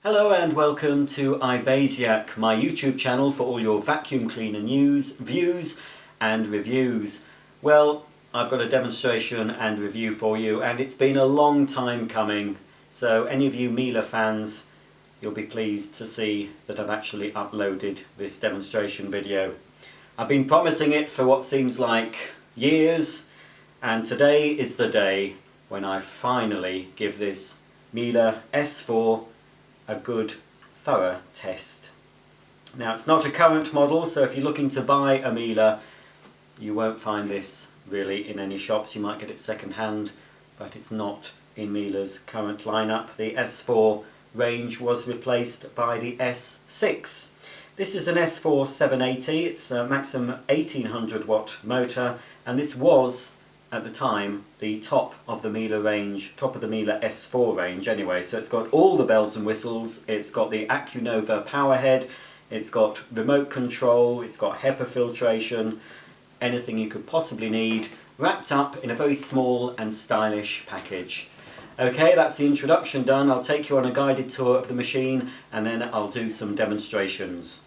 Hello and welcome to iBasiac, my YouTube channel for all your vacuum cleaner news, views and reviews. Well, I've got a demonstration and review for you, and it's been a long time coming, so any of you Miele fans, you'll be pleased to see that I've actually uploaded this demonstration video. I've been promising it for what seems like years, and today is the day when I finally give this Miele S4 a good thorough test. Now, it's not a current model, so if you're looking to buy a Miele, you won't find this really in any shops. You might get it second hand, but it's not in Miele's current lineup. The S4 range was replaced by the S6. This is an S4780, it's a maximum 1800 watt motor, and this was at the time the top of the Miele range, top of the Miele S4 range anyway. So it's got all the bells and whistles, it's got the Accu Nova power head, it's got remote control, it's got HEPA filtration, anything you could possibly need, wrapped up in a very small and stylish package. Okay, that's the introduction done. I'll take you on a guided tour of the machine and then I'll do some demonstrations.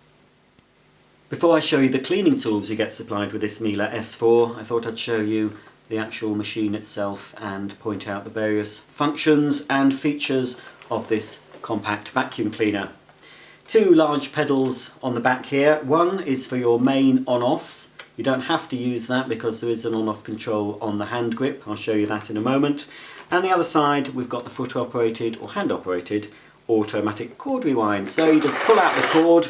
Before I show you the cleaning tools you get supplied with this Miele S4, I thought I'd show you the actual machine itself and point out the various functions and features of this compact vacuum cleaner. Two large pedals on the back here. One is for your main on-off. You don't have to use that because there is an on-off control on the hand grip. I'll show you that in a moment. And the other side, we've got the foot operated or hand operated automatic cord rewind. So you just pull out the cord,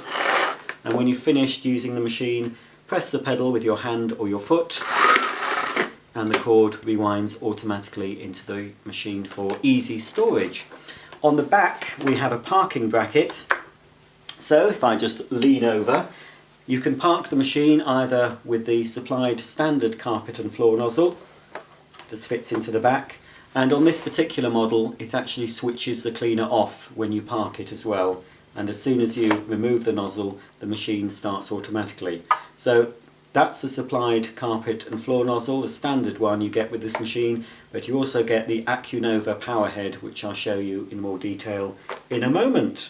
and when you've finished using the machine, press the pedal with your hand or your foot, and the cord rewinds automatically into the machine for easy storage. On the back we have a parking bracket, so if I just lean over, you can park the machine either with the supplied standard carpet and floor nozzle, just fits into the back, and on this particular model it actually switches the cleaner off when you park it as well, and as soon as you remove the nozzle the machine starts automatically. So that's the supplied carpet and floor nozzle, the standard one you get with this machine, but you also get the Accu Nova power head, which I'll show you in more detail in a moment.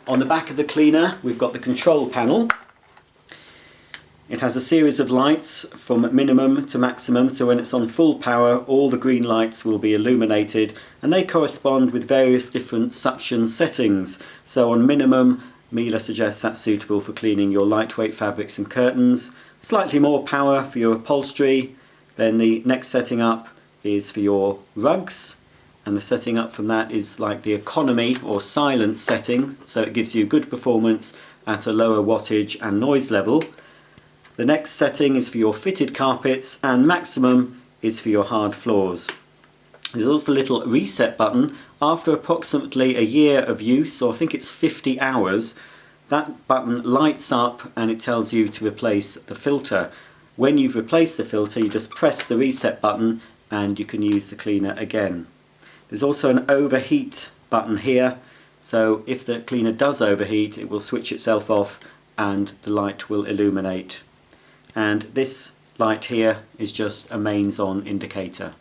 On the back of the cleaner we've got the control panel. It has a series of lights from minimum to maximum, so when it's on full power all the green lights will be illuminated, and they correspond with various different suction settings. So on minimum, Miele suggests that's suitable for cleaning your lightweight fabrics and curtains. Slightly more power for your upholstery. Then the next setting up is for your rugs, and the setting up from that is like the economy or silent setting, so it gives you good performance at a lower wattage and noise level. The next setting is for your fitted carpets, and maximum is for your hard floors. There's also a little reset button. After approximately a year of use, or I think it's 50 hours, that button lights up and it tells you to replace the filter. When you've replaced the filter, you just press the reset button and you can use the cleaner again. There's also an overheat button here, so if the cleaner does overheat it will switch itself off and the light will illuminate. And this light here is just a mains on indicator.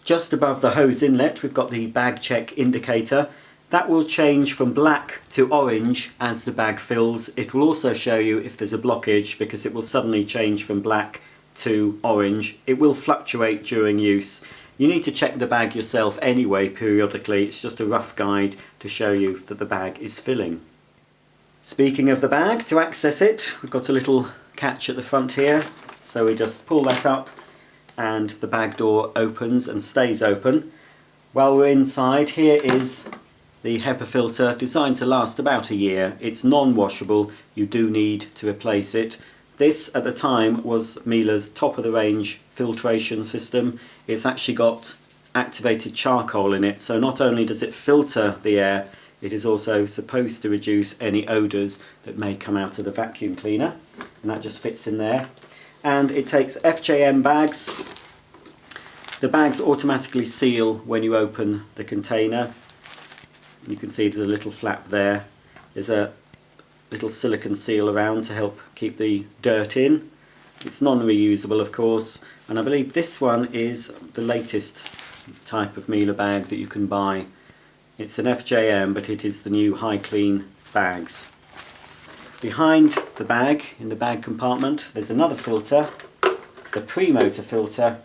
Just above the hose inlet we've got the bag check indicator. That will change from black to orange as the bag fills. It will also show you if there's a blockage, because it will suddenly change from black to orange. It will fluctuate during use. You need to check the bag yourself anyway periodically. It's just a rough guide to show you that the bag is filling. Speaking of the bag, to access it we've got a little catch at the front here, so we just pull that up and the bag door opens and stays open. While we're inside, here is the HEPA filter, designed to last about a year. It's non-washable, you do need to replace it. This at the time was Miele's top of the range filtration system. It's actually got activated charcoal in it, so not only does it filter the air, it is also supposed to reduce any odours that may come out of the vacuum cleaner, and that just fits in there. And it takes FJM bags. The bags automatically seal when you open the container. You can see there's a little flap there. There's a little silicone seal around to help keep the dirt in. It's non-reusable of course, and I believe this one is the latest type of Miele bag that you can buy. It's an FJM, but it is the new High Clean bags. Behind the bag, in the bag compartment, there's another filter, the pre-motor filter,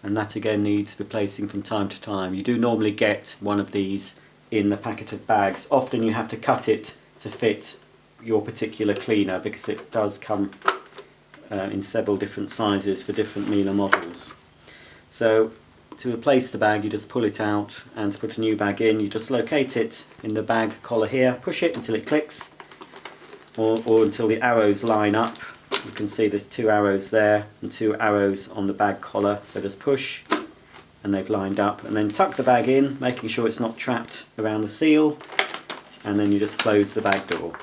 and that again needs replacing from time to time. You do normally get one of these in the packet of bags. Often you have to cut it to fit your particular cleaner because it does come in several different sizes for different Miele models. So to replace the bag, you just pull it out, and to put a new bag in, you just locate it in the bag collar here, push it until it clicks, or until the arrows line up. You can see there's 2 arrows there and 2 arrows on the bag collar, so just push and they've lined up, and then tuck the bag in, making sure it's not trapped around the seal, and then you just close the bag door.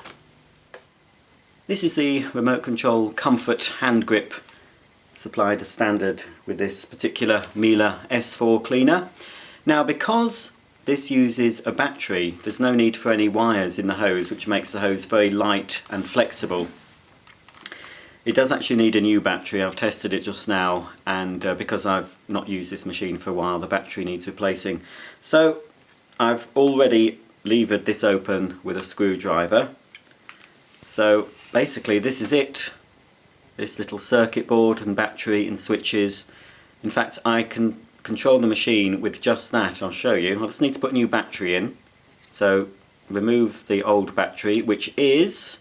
This is the remote control comfort hand grip supplied as standard with this particular Miele S4 cleaner. Now, because this uses a battery, there's no need for any wires in the hose, which makes the hose very light and flexible. It does actually need a new battery. I've tested it just now, and because I've not used this machine for a while, the battery needs replacing. So I've already levered this open with a screwdriver. So basically this is it. This little circuit board and battery and switches. In fact, I can control the machine with just that. I'll show you. I just need to put a new battery in. So remove the old battery, which is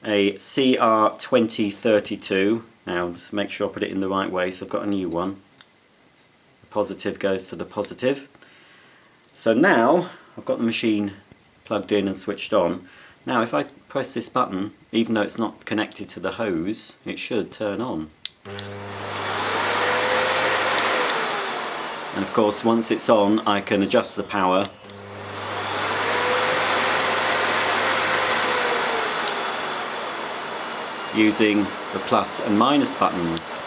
a CR2032. Now just make sure I put it in the right way, so I've got a new one. The positive goes to the positive. So now I've got the machine plugged in and switched on. Now if I press this button, even though it's not connected to the hose, it should turn on. And of course once it's on, I can adjust the power using the plus and minus buttons.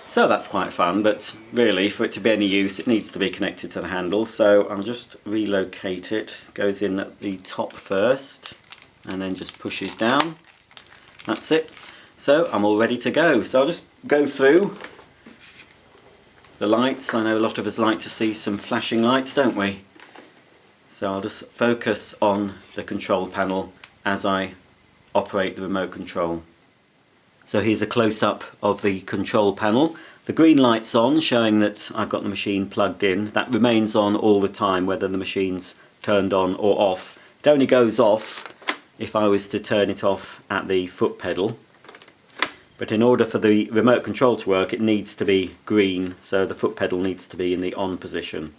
So that's quite fun, but really for it to be any use it needs to be connected to the handle, so I'll just relocate it. Goes in at the top first and then just pushes down. That's it. So I'm all ready to go. So I'll just go through the lights. I know a lot of us like to see some flashing lights, don't we? So I'll just focus on the control panel as I operate the remote control. So here's a close-up of the control panel. The green light's on, showing that I've got the machine plugged in. That remains on all the time, whether the machine's turned on or off. It only goes off if I was to turn it off at the foot pedal. But in order for the remote control to work, it needs to be green, so the foot pedal needs to be in the on position.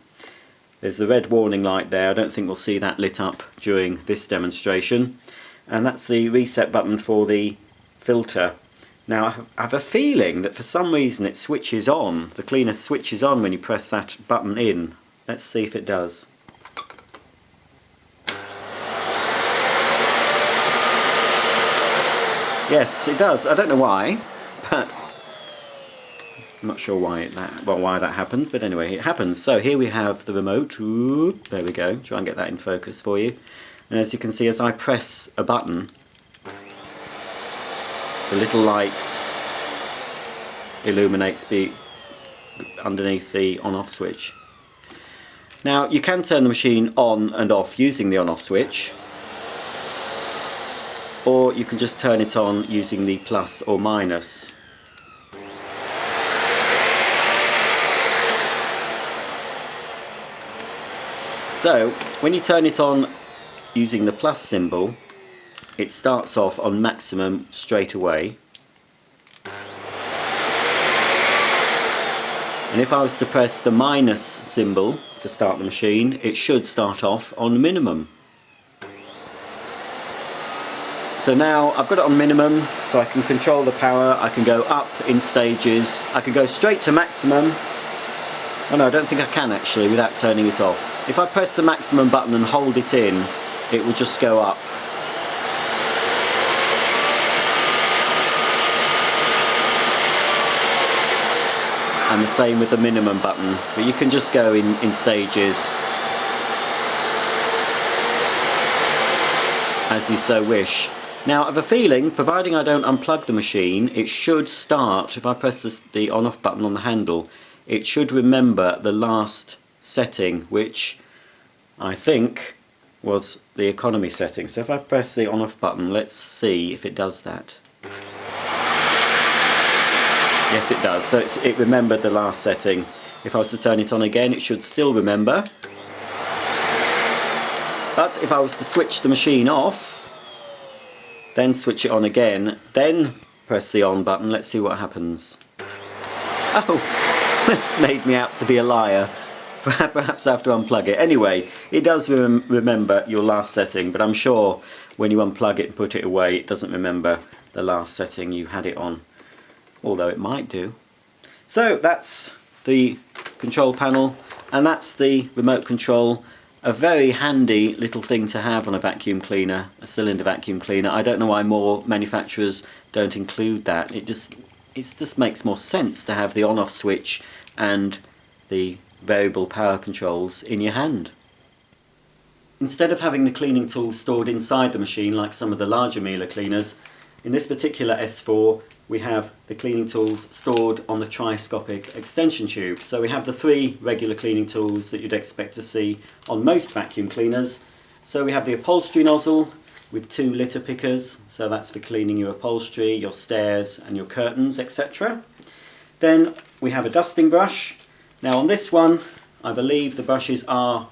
There's the red warning light there. I don't think we'll see that lit up during this demonstration. And that's the reset button for the filter. Now I have a feeling that for some reason it switches on, the cleaner switches on when you press that button in. Let's see if it does. Yes, it does. I don't know why, but I'm not sure why that happens, but anyway, it happens. So here we have the remote. Ooh, there we go. Try and get that in focus for you. And as you can see, as I press a button, the little light illuminates underneath the on-off switch. Now you can turn the machine on and off using the on-off switch, or you can just turn it on using the plus or minus. So when you turn it on using the plus symbol, it starts off on maximum straight away. And if I was to press the minus symbol to start the machine, it should start off on minimum. So now I've got it on minimum, so I can control the power. I can go up in stages. I can go straight to maximum. Oh no, I don't think I can actually without turning it off. If I press the maximum button and hold it in, it will just go up. And the same with the minimum button, but you can just go in stages as you so wish. Now I have a feeling, providing I don't unplug the machine, it should start. If I press the on-off button on the handle, it should remember the last setting, which I think was the economy setting. So if I press the on off button, let's see if it does that. Yes, it does. So it remembered the last setting. If I was to turn it on again, it should still remember. But if I was to switch the machine off, then switch it on again, then press the on button, let's see what happens. Oh, that's made me out to be a liar. Perhaps I have to unplug it. Anyway, it does remember your last setting, but I'm sure when you unplug it and put it away, it doesn't remember the last setting you had it on. Although it might do. So that's the control panel, and that's the remote control. A very handy little thing to have on a vacuum cleaner, a cylinder vacuum cleaner. I don't know why more manufacturers don't include that. It just makes more sense to have the on-off switch and the variable power controls in your hand. Instead of having the cleaning tools stored inside the machine like some of the larger Miele cleaners, in this particular S4 we have the cleaning tools stored on the trioscopic extension tube. So we have the 3 regular cleaning tools that you'd expect to see on most vacuum cleaners. So we have the upholstery nozzle with 2 litter pickers, so that's for cleaning your upholstery, your stairs and your curtains, etc. Then we have a dusting brush. Now on this one, I believe the brushes are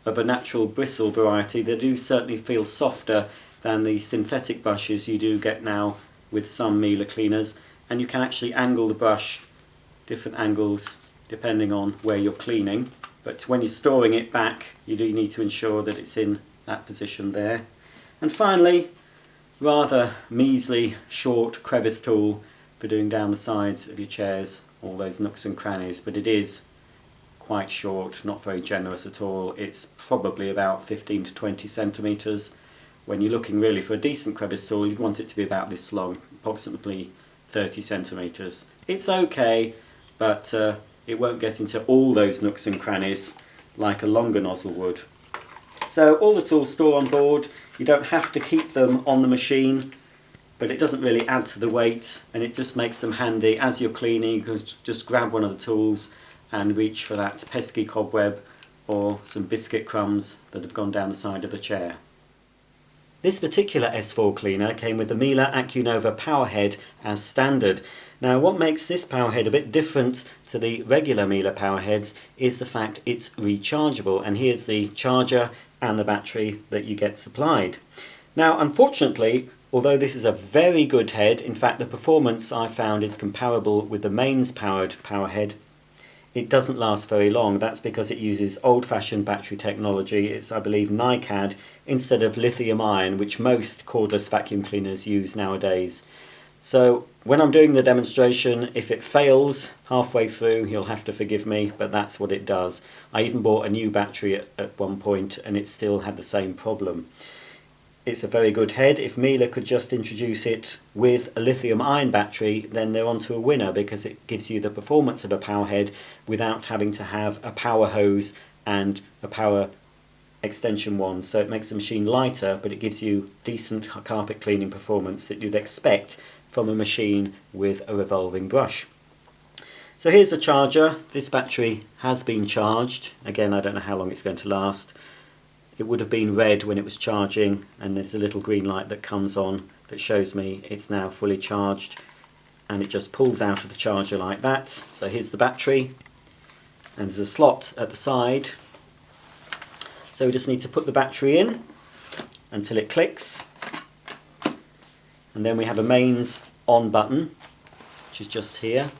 of a natural bristle variety. They do certainly feel softer than the synthetic brushes you do get now with some Miele cleaners, and you can actually angle the brush different angles depending on where you're cleaning, but when you're storing it back you do need to ensure that it's in that position there. And finally, rather measly short crevice tool for doing down the sides of your chairs, all those nooks and crannies, but it is quite short, not very generous at all. It's probably about 15 to 20 centimetres. When you're looking really for a decent crevice tool, you'd want it to be about this long, approximately 30 centimetres. It's okay, but it won't get into all those nooks and crannies like a longer nozzle would. So all the tools store on board. You don't have to keep them on the machine, but it doesn't really add to the weight, and it just makes them handy as you're cleaning. You can just grab one of the tools and reach for that pesky cobweb or some biscuit crumbs that have gone down the side of the chair. This particular S4 cleaner came with the Miele Accu Nova power head as standard. Now what makes this power head a bit different to the regular Miele power heads is the fact it's rechargeable, and here's the charger and the battery that you get supplied. Now unfortunately, although this is a very good head, in fact the performance I found is comparable with the mains powered power head, it doesn't last very long. That's because it uses old-fashioned battery technology. It's, I believe, NiCad instead of lithium ion, which most cordless vacuum cleaners use nowadays. So when I'm doing the demonstration, if it fails halfway through, you'll have to forgive me, but that's what it does. I even bought a new battery at one point and it still had the same problem. It's a very good head. If Miele could just introduce it with a lithium ion battery, then they're onto a winner, because it gives you the performance of a power head without having to have a power hose and a power extension wand. So it makes the machine lighter, but it gives you decent carpet cleaning performance that you'd expect from a machine with a revolving brush. So here's the charger. This battery has been charged. Again, I don't know how long it's going to last. It would have been red when it was charging, and there's a little green light that comes on that shows me it's now fully charged, and it just pulls out of the charger like that. So here's the battery, and there's a slot at the side. So we just need to put the battery in until it clicks, and then we have a mains on button, which is just here.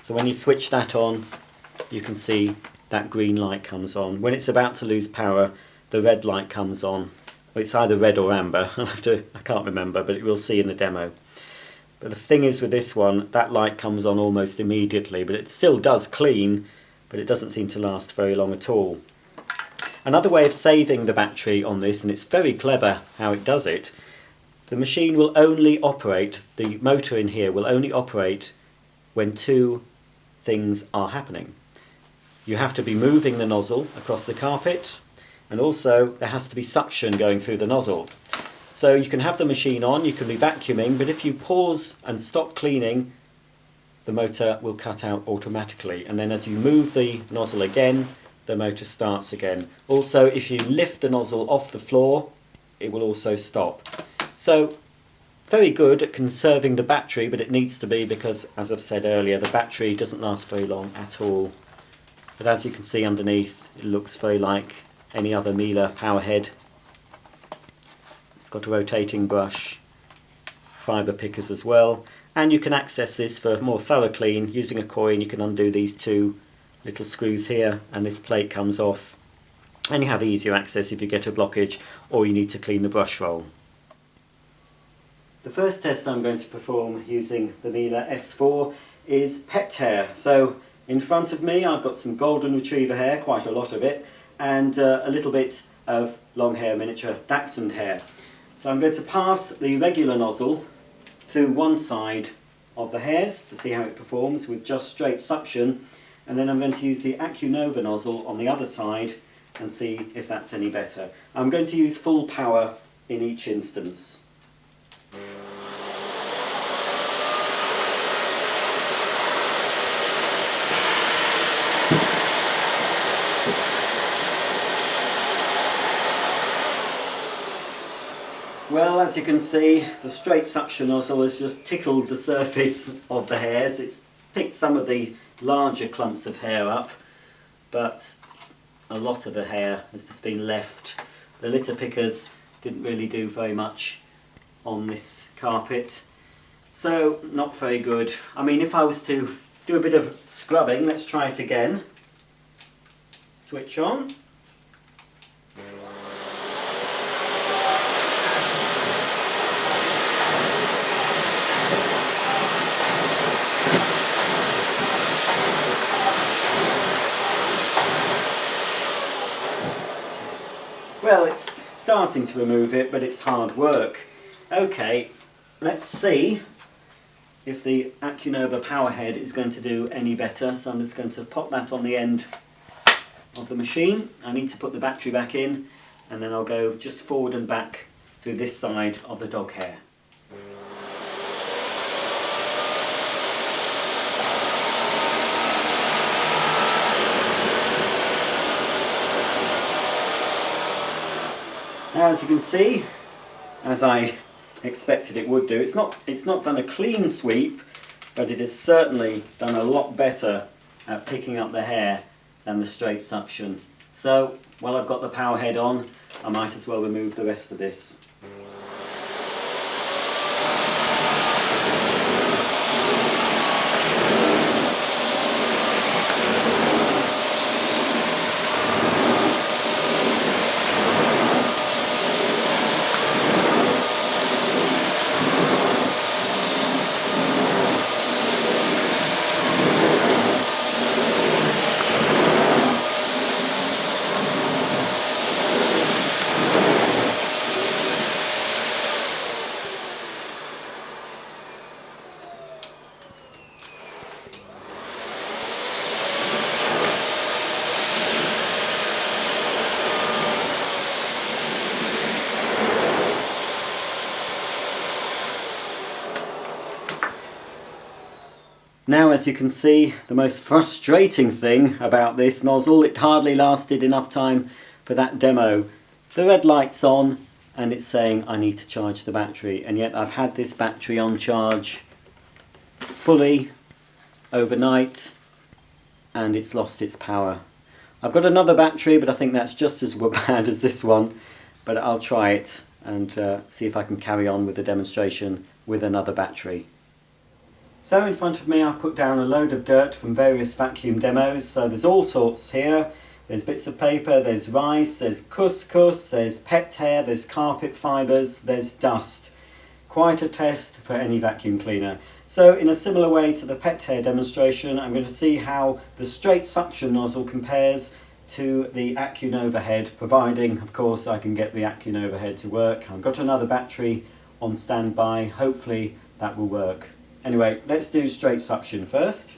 So when you switch that on, you can see that green light comes on. When it's about to lose power, the red light comes on. It's either red or amber. I can't remember, but we'll see in the demo. But the thing is with this one, that light comes on almost immediately, but it still does clean, but it doesn't seem to last very long at all. Another way of saving the battery on this, and it's very clever how it does it, the machine will only operate, the motor in here will only operate when 2 things are happening. You have to be moving the nozzle across the carpet, and also there has to be suction going through the nozzle. So you can have the machine on, you can be vacuuming, but if you pause and stop cleaning, the motor will cut out automatically, and then as you move the nozzle again, the motor starts again. Also, if you lift the nozzle off the floor, it will also stop. So very good at conserving the battery, but it needs to be, because as I've said earlier, the battery doesn't last very long at all. But as you can see underneath, it looks very like any other Miele power head. It's got a rotating brush, fibre pickers as well, and you can access this for a more thorough clean using a coin. You can undo these two little screws here and this plate comes off, and you have easier access if you get a blockage or you need to clean the brush roll. The first test I'm going to perform using the Miele S4 is pet hair. So in front of me I've got some golden retriever hair, quite a lot of it, and a little bit of long hair miniature dachshund hair. So I'm going to pass the regular nozzle through one side of the hairs to see how it performs with just straight suction, and then I'm going to use the Accu Nova nozzle on the other side and see if that's any better. I'm going to use full power in each instance. Well, as you can see, the straight suction nozzle has just tickled the surface of the hairs. It's picked some of the larger clumps of hair up, but a lot of the hair has just been left. The litter pickers didn't really do very much on this carpet, so not very good. I mean, if I was to do a bit of scrubbing, let's try it again. Switch on. Well, it's starting to remove it, but it's hard work. Okay, let's see if the Accu Nova power head is going to do any better. So I'm just going to pop that on the end of the machine. I need to put the battery back in, and then I'll go just forward and back through this side of the dog hair. Now, as you can see, as I expected it would do, it's not done a clean sweep, but it has certainly done a lot better at picking up the hair than the straight suction. So, while I've got the power head on, I might as well remove the rest of this. Now, as you can see, the most frustrating thing about this nozzle, it hardly lasted enough time for that demo. The red light's on and it's saying I need to charge the battery, and yet I've had this battery on charge fully overnight and it's lost its power. I've got another battery, but I think that's just as bad as this one, but I'll try it and see if I can carry on with the demonstration with another battery. So in front of me I've put down a load of dirt from various vacuum demos. So there's all sorts here. There's bits of paper, there's rice, there's couscous, there's pet hair, there's carpet fibres, there's dust. Quite a test for any vacuum cleaner. So in a similar way to the pet hair demonstration, I'm going to see how the straight suction nozzle compares to the Accu Nova head, providing of course I can get the Accu Nova head to work. I've got another battery on standby, hopefully that will work. Anyway, let's do straight suction first.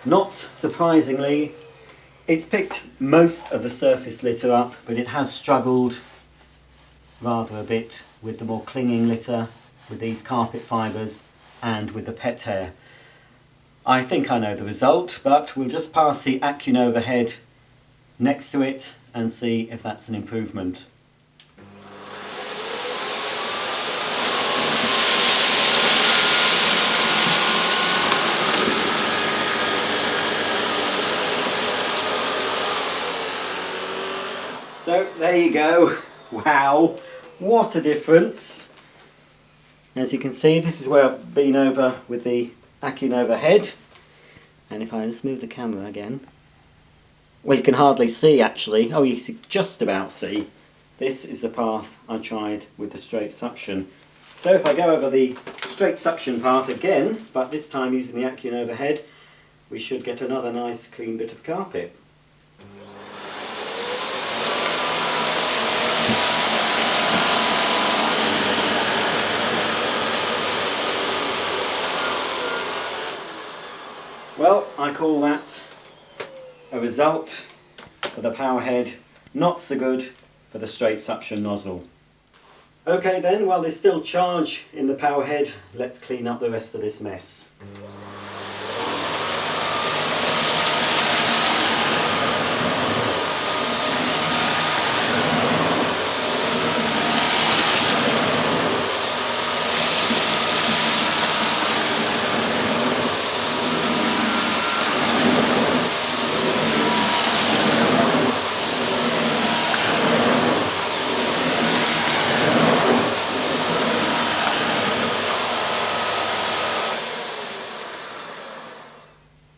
Not surprisingly, it's picked most of the surface litter up, but it has struggled rather a bit with the more clinging litter, with these carpet fibres and with the pet hair. I think I know the result, but we'll just pass the Accu Nova head next to it and see if that's an improvement. So there you go. Wow, what a difference. As you can see, this is where I've been over with the Accu Nova head. And if I just move the camera again, well, you can hardly see actually. Oh, you can just about see. This is the path I tried with the straight suction. So if I go over the straight suction path again, but this time using the Accu Nova head, we should get another nice clean bit of carpet. Well, I call that a result for the power head, not so good for the straight suction nozzle. Okay then, while there's still charge in the power head, let's clean up the rest of this mess.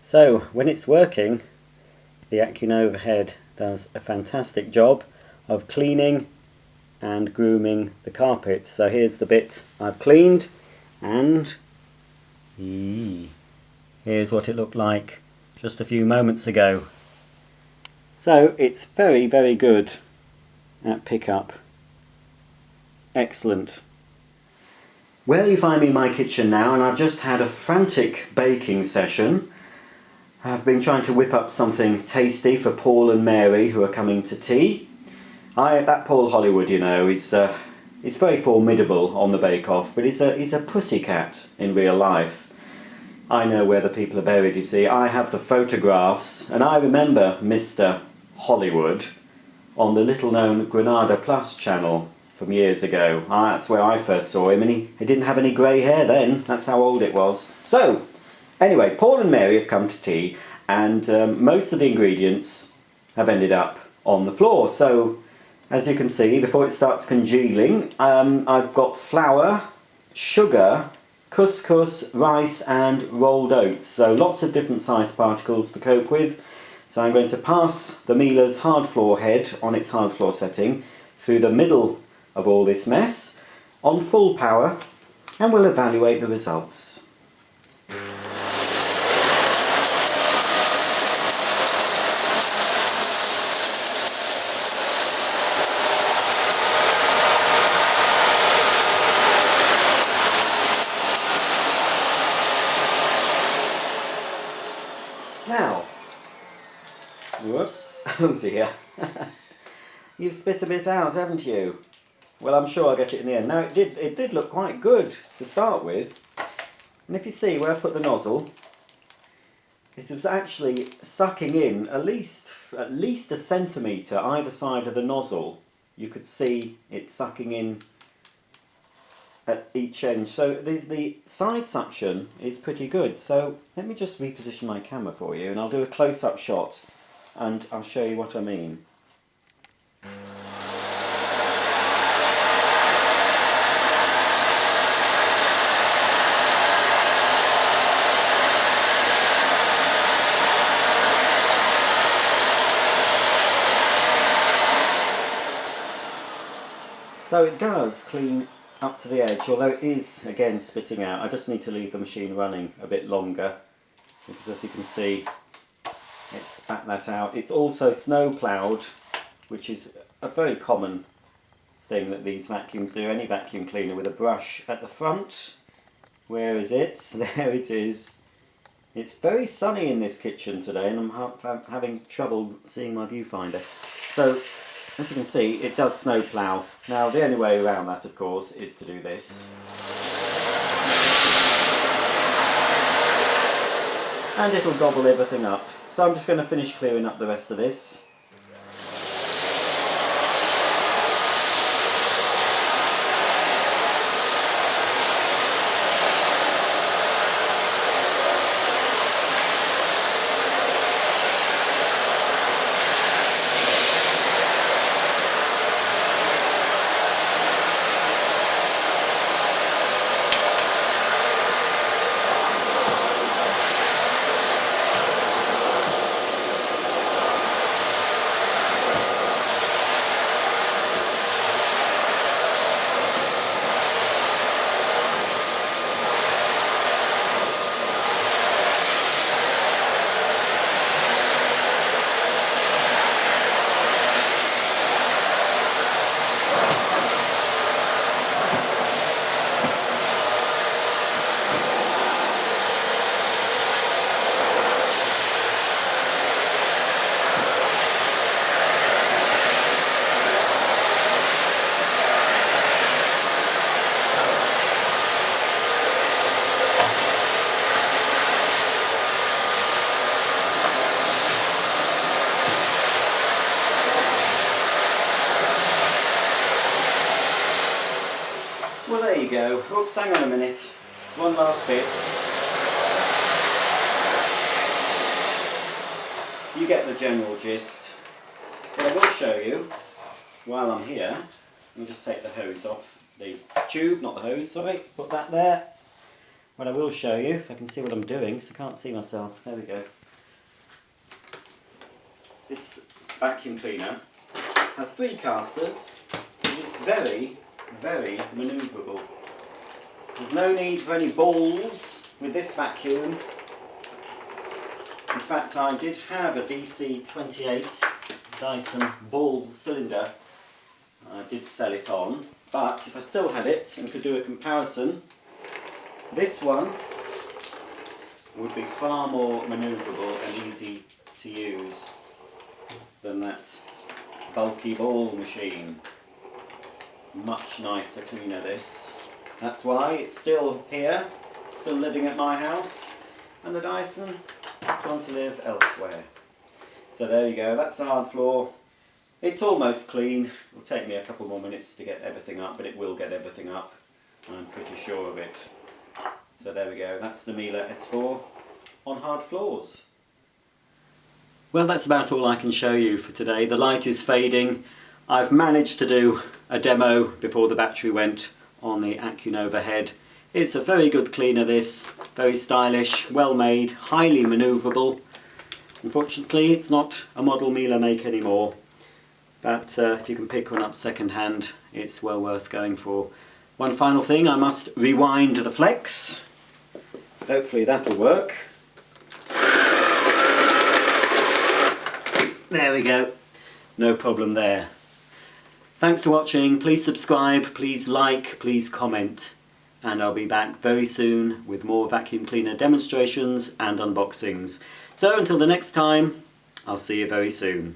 So, when it's working, the Accu Nova head does a fantastic job of cleaning and grooming the carpet. So here's the bit I've cleaned, and here's what it looked like just a few moments ago. So it's very, very good at pickup. Excellent. Well, you find me in my kitchen now, and I've just had a frantic baking session. I've been trying to whip up something tasty for Paul and Mary, who are coming to tea. That Paul Hollywood, you know, he's very formidable on the bake-off, but he's a pussycat in real life. I know where the people are buried, you see. I have the photographs, and I remember Mr. Hollywood on the little-known Granada Plus channel from years ago. That's where I first saw him, and he didn't have any grey hair then. That's how old it was. So, anyway, Paul and Mary have come to tea, and most of the ingredients have ended up on the floor. So, as you can see, before it starts congealing, I've got flour, sugar, couscous, rice and rolled oats. So lots of different size particles to cope with. So I'm going to pass the Miele's hard floor head on its hard floor setting through the middle of all this mess on full power, and we'll evaluate the results. Now, whoops, oh dear, you've spit a bit out, haven't you? Well, I'm sure I'll get it in the end. Now, it did look quite good to start with, and if you see where I put the nozzle, it was actually sucking in at least a centimetre either side of the nozzle. You could see it sucking in at each end. So the side suction is pretty good. So let me just reposition my camera for you, and I'll do a close-up shot and I'll show you what I mean. So it does clean up to the edge, although it is again spitting out. I just need to leave the machine running a bit longer, because as you can see, it spat that out. It's also snow ploughed, which is a very common thing that these vacuums do. Any vacuum cleaner with a brush at the front. Where is it? There it is. It's very sunny in this kitchen today, and I'm having trouble seeing my viewfinder. So, as you can see, it does snow plough. Now, the only way around that, of course, is to do this. And it'll gobble everything up. So I'm just going to finish clearing up the rest of this. Well, there you go. Oops, hang on a minute. One last bit. You get the general gist. What I will show you, while I'm here, let me just take the hose off the tube, not the hose, sorry, put that there. What I will show you, if I can see what I'm doing, because I can't see myself, there we go. This vacuum cleaner has 3 casters. It is very manoeuvrable. There's no need for any balls with this vacuum. In fact, I did have a DC28 Dyson ball cylinder. I did sell it on, but if I still had it and could do a comparison, this one would be far more manoeuvrable and easy to use than that bulky ball machine. Much nicer cleaner this. That's why it's still here, still living at my house, and the Dyson has gone to live elsewhere. So there you go, that's the hard floor. It's almost clean. It'll take me a couple more minutes to get everything up, but it will get everything up. I'm pretty sure of it. So there we go, that's the Miele S4 on hard floors. Well, that's about all I can show you for today. The light is fading. I've managed to do a demo before the battery went on the Accu Nova head. It's a very good cleaner, this, very stylish, well made, highly manoeuvrable. Unfortunately it's not a model Miele make anymore, but if you can pick one up second hand, it's well worth going for. One final thing, I must rewind the flex. Hopefully that'll work. There we go, no problem there. Thanks for watching, please subscribe, please like, please comment, and I'll be back very soon with more vacuum cleaner demonstrations and unboxings. So until the next time, I'll see you very soon.